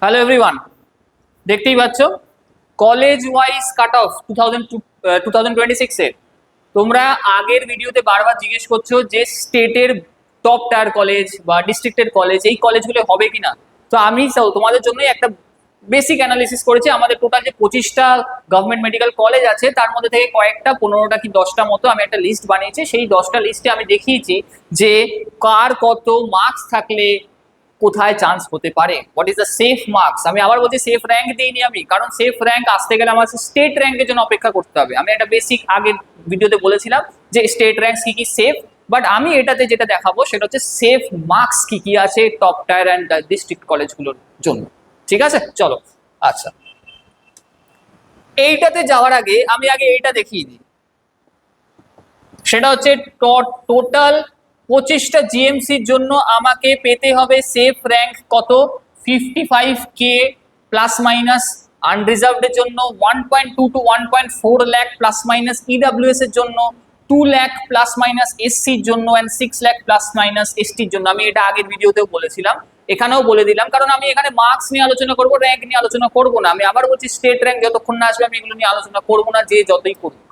Hello everyone, দেখতেই পাচ্ছ college wise cut off 2026 এর। তোমরা আগের ভিডিওতে বারবার জিজ্ঞেস করছো যে স্টেটের টপ টায়ার কলেজ বা ডিস্ট্রিক্টের কলেজ, এই কলেজগুলো হবে কিনা। তো আমি তোমাদের জন্যই একটা বেসিক অ্যানালিসিস করেছি। আমাদের টোটাল যে 25টা গভর্নমেন্ট মেডিকেল কলেজ আছে তার মধ্যে থেকে কয়েকটা 15টা কি 10টা মতো আমি একটা লিস্ট বানিয়েছি। সেই 10টা লিস্টে আমি দেখিয়েছি যে কার কত মার্কস থাকলে কোথায় চান্স হতে পারে, what is the safe marks. আমি আবার বলছি সেফ র্যাঙ্ক দিইনি আমি, কারণ সেফ র্যাঙ্ক আসতে গেলে আমার স্টেট র্যাঙ্কের জন্য অপেক্ষা করতে হবে। আমি একটা বেসিক আগের ভিডিওতে বলেছিলাম যে স্টেট র্যাঙ্ক কি কি সেফ, বাট আমি এটাতে যেটা দেখাবো সেটা হচ্ছে সেফ মার্কস কি কি আছে টপ টায়ার অ্যান্ড ডিস্ট্রিক্ট কলেজগুলোর জন্য। ঠিক আছে, চলো। আচ্ছা, এইটাতে যাওয়ার আগে আমি আগে এইটা দেখিয়ে দিই। সেটা হচ্ছে টোটাল 25টা জিএমসির জন্য আমাকে পেতে হবে সেফ র্যাঙ্ক কত, 55K প্লাস মাইনাস। আনরিজার্ভড এর জন্য 1.2 to 1.4 lakh plus minus. EWS এর জন্য 2 লাখ প্লাস মাইনাস। এসসির জন্য অ্যান্ড 6 লাখ প্লাস মাইনাস এসটির জন্য। আমি এটা আগের ভিডিওতেও বলেছিলাম, এখানেও বলে দিলাম, কারণ আমি এখানে মার্কস নিয়ে আলোচনা করবো, র্যাঙ্ক নিয়ে আলোচনা করবো না। আমি আবার বলছি স্টেট র্যাঙ্ক যতক্ষণ না আসবে আমি এগুলো নিয়ে আলোচনা করবো না, যে যতই করুক।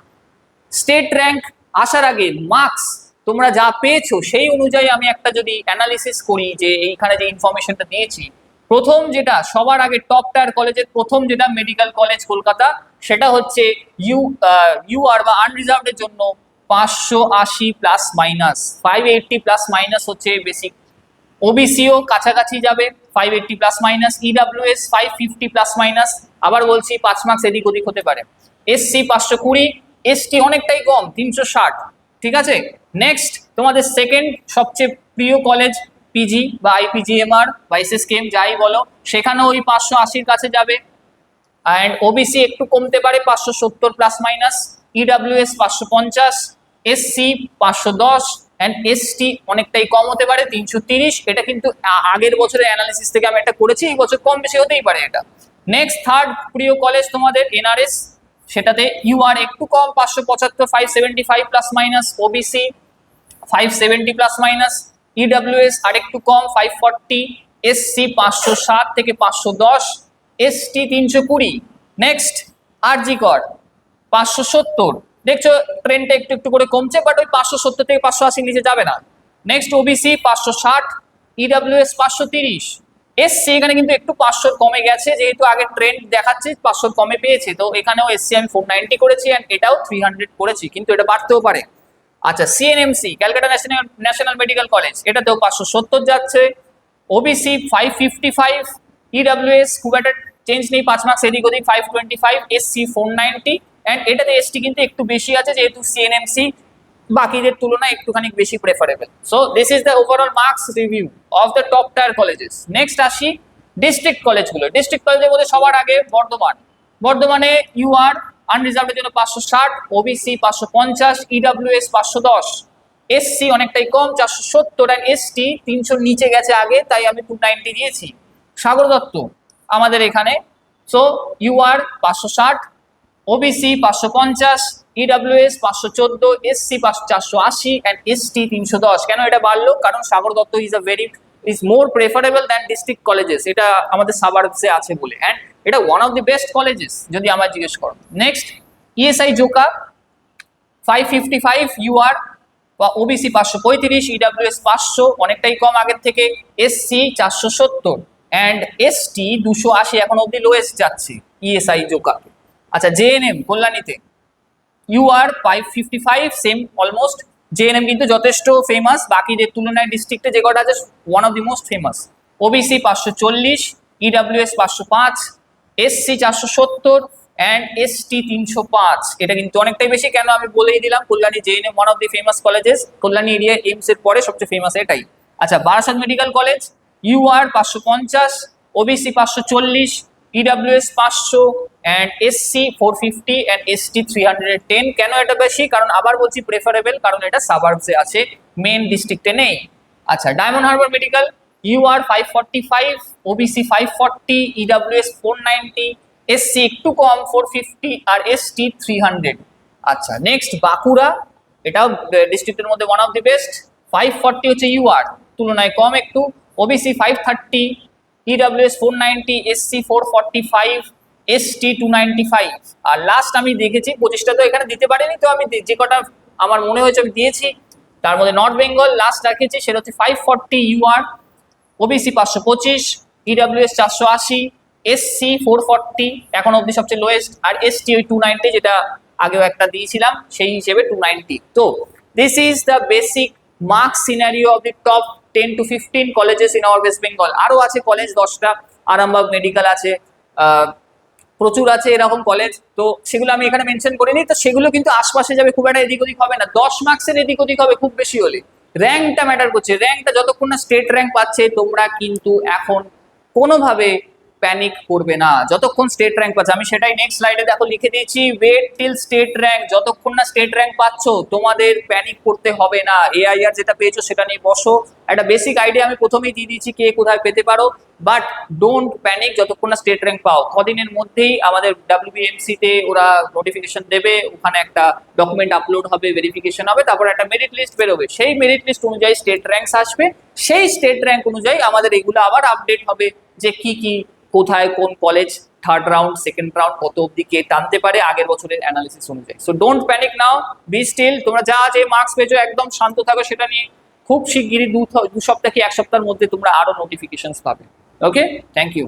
স্টেট র্যাঙ্ক আসার আগে মার্কস তোমরা যা পেয়েছো সেই অনুযায়ী আমি একটা যদি অ্যানালিসিস করি যে এইখানে যে ইনফরমেশনটা দিয়েছি, প্রথম যেটা সবার আগে টপ টায়ার কলেজের প্রথম যেটা মেডিকেল কলেজ কলকাতা, সেটা হচ্ছে ইউআর বা আনরিজার্ভড এর জন্য 580 প্লাস মাইনাস, 580 প্লাস মাইনাস হচ্ছে বেসিক। ওবিসিও কাছাকাছি যাবে 580 plus minus. EWS 550 plus minus, আবার বলছি 5 মার্কস এদিক ওদিক হতে পারে। এসসি 520, এসটি অনেকটাই কম 360। ঠিক আছে, নেক্সট তোমাদের সেকেন্ড সবচেয়ে প্রিয় কলেজ পিজি বা আইপিজিএমআর বা এসএসকেএম যাই বলো, সেখানেও ওই 580-র কাছে যাবে। অ্যান্ড ওবিসি একটু কমতে পারে 570 plus minus. EWS 550, SC 510 and ST অনেকটাই কম হতে পারে 330। এটা কিন্তু আগের বছরের অ্যানালিসিস থেকে আমি এটা করেছি, এই বছর কম বেশি হতেই পারে এটা। নেক্সট থার্ড প্রিয় কলেজ তোমাদের এনআরএস, সেটাতে ইউআর একটু কম 575, 575 plus minus. OBC 570 plus minus. EWS আর একটু কম 540, এসসি 507 থেকে 510, এসটি 320। নেক্সট আরজি কর 570, দেখছো ট্রেনটা একটু একটু করে কমছে, বাট ওই 570 থেকে 580 নিচে যাবে না। নেক্সট ওবিসি 560, ইডব্লিউএস 530, এসসি এখানে কিন্তু একটু 500 কমে গেছে, যেহেতু আগে ট্রেন্ড দেখাচ্ছে 500 কমে পেয়েছে, তো এখানেও এসসি আমি 490 করেছি অ্যান্ড এটাও 300 করেছি, কিন্তু এটা বাড়তেও পারে। আচ্ছা, CNMC Calcutta national medical college, এটাতেও 570 যাচ্ছে। ওবিসি 555, ইডব্লিউএস খুব একটা চেঞ্জ নেই, 5 মার্কস এদিক ওদিক 525, এসসি 490 অ্যান্ড এটাতে এসটি কিন্তু একটু বেশি আছে, যেহেতু সিএনএমসি বাকিদের তুলনায় একটুখানি বেশি preferable. So this is the overall marks review of the top tyre colleges. Next আসি ডিস্ট্রিক্ট কলেজগুলো। ডিস্ট্রিক্ট কলেজের মধ্যে সবার আগে বর্ধমানে ইউআর আনরিজার্ভড এর জন্য 560, ওবিসি 550, ইডব্লিউএস 510, এসসি অনেকটাই কম 470 অ্যান্ড এসটি 300 নিচে গেছে আগে, তাই আমি 290 দিয়েছি। সাগর দত্ত আমাদের এখানে, so UR 560, OBC 550, EWS 514, SC 480 and ST 310। কেন এটা বাড়লো? কারণ Sagar Dutta is more preferable than district colleges, এটা আমাদের সাবার্বসে আছে বলে, অ্যান্ড এটা one of the best colleges যদি আমার জিজ্ঞেস করো। নেক্সট ইএসআই জোকা 555, ইউআর বা ওবিসি 535, ইডব্লিউএস 500 অনেকটাই কম আগের থেকে। এসসি 470 অ্যান্ড এসটি 280 এখন অব্দি লোয়েস্ট যাচ্ছে ইএসআই জোকা। আচ্ছা, জেএনএম কল্যাণীতে ইউআর 555, সেম অলমোস্ট। জেএনএম কিন্তু যথেষ্ট ফেমাস, বাকিদের তুলনায় ডিস্ট্রিক্টে যে কটা আছে one of the most famous. OBC 540, EWS 505, SC 470 and ST 305। এটা কিন্তু অনেকটাই বেশি, কেন আমি বলেই দিলাম। Kalyani JNM one of the famous colleges, Kalyani area AIIMS এর পরে সবচেয়ে ফেমাস এটাই। আচ্ছা, Barasat medical college UR 550, OBC 540, EWS 500 and SC 450 and ST 310। কেন এটা বেশি? কারণ আবার বলছি প্রেফারেবল, কারণ এটা সাবার্বসে আছে, মেন ডিস্ট্রিক্টে নেই। আচ্ছা, Diamond Harbour medical UR 545, OBC 540, EWS 490, SC একটু কম 450 আর এসটি 300। আচ্ছা, নেক্সট বাঁকুড়া, এটাও ডিস্ট্রিক্টের মধ্যে ওয়ান অফ দি বেস্ট। 540 হচ্ছে ইউআর, তুলনায় কম একটু। OBC 530, EWS 490, SC 445, ST 295। আর লাস্ট আমি দেখেছি 25টা তো এখানে দিতে পারিনি, তো আমি যে কটা আমার মনে হয়েছে আমি দিয়েছি। তার মধ্যে নর্থ বেঙ্গল লাস্ট রাখেছি, সেটা হচ্ছে 540 UR, ওবিসি 525, EWS 480, SC 440 এখন অবধি সবচেয়ে লোয়েস্ট, আর ST ওই 290 যেটা আগেও একটা দিয়েছিলাম সেই হিসেবে 290। তো this is the basic mark scenario of the top 10 to 15 colleges in our West Bengal. আরও আছে কলেজ 10টা, আরামবাগ মেডিকেল আছে, প্রচুর আছে এরকম কলেজ, তো সেগুলো আমি এখানে মেনশন করিনি। তো সেগুলো কিন্তু আশপাশে যাবে, খুব একটা এদিক ওদিক হবে না, 10 মার্কসের এদিক ওদিক হবে খুব বেশি হলে। র্যাঙ্কটা ম্যাটার করছে, র্যাঙ্কটা যতক্ষণ না স্টেট র্যাঙ্ক পাচ্ছে তোমরা কিন্তু এখন কোনোভাবে প্যানিক করবে না, যতক্ষণ স্টেট র্যাঙ্ক পাচ্ছে। আমি সেটাই নেক্সট স্লাইডে দেখো লিখে দিয়েছি, ওয়েট টিল স্টেট র্যাঙ্ক, যতক্ষণ না স্টেট র্যাঙ্ক পাচ্ছ তোমাদের প্যানিক করতে হবে না। এআইআর যেটা পেয়েছো সেটা নিয়ে বসো, একটা বেসিক আইডিয়া আমি প্রথমেই দিয়ে দিয়েছি কে কোথায় পেতে পারো, বাট ডোন্ট প্যানিক যতক্ষণ না স্টেট র্যাঙ্ক পাও। কদিনের মধ্যেই আমাদের WBMC তে ওরা নোটিফিকেশন দেবে, ওখানে একটা ডকুমেন্ট আপলোড হবে, ভেরিফিকেশন হবে, তারপর একটা মেরিট লিস্ট বেরোবে, সেই মেরিট লিস্ট অনুযায়ী স্টেট র্যাঙ্কস আসবে, সেই স্টেট র্যাঙ্ক অনুযায়ী আমাদের এগুলো আবার আপডেট হবে যে কি কি কোথায় কোন college third round second round কত অব্দি কে টানতে পারে আগের বছরের অ্যানালিসিস অনুযায়ী। So don't panic now, be still, তোমরা যা যে মার্কস পেয়েছো একদম শান্ত থাকো সেটা নিয়ে। খুব শিগগিরই 2 সপ্তাহ কি 1 সপ্তাহের মধ্যে তোমরা আরো নোটিফিকেশনস পাবে। ওকে, থ্যাংক ইউ।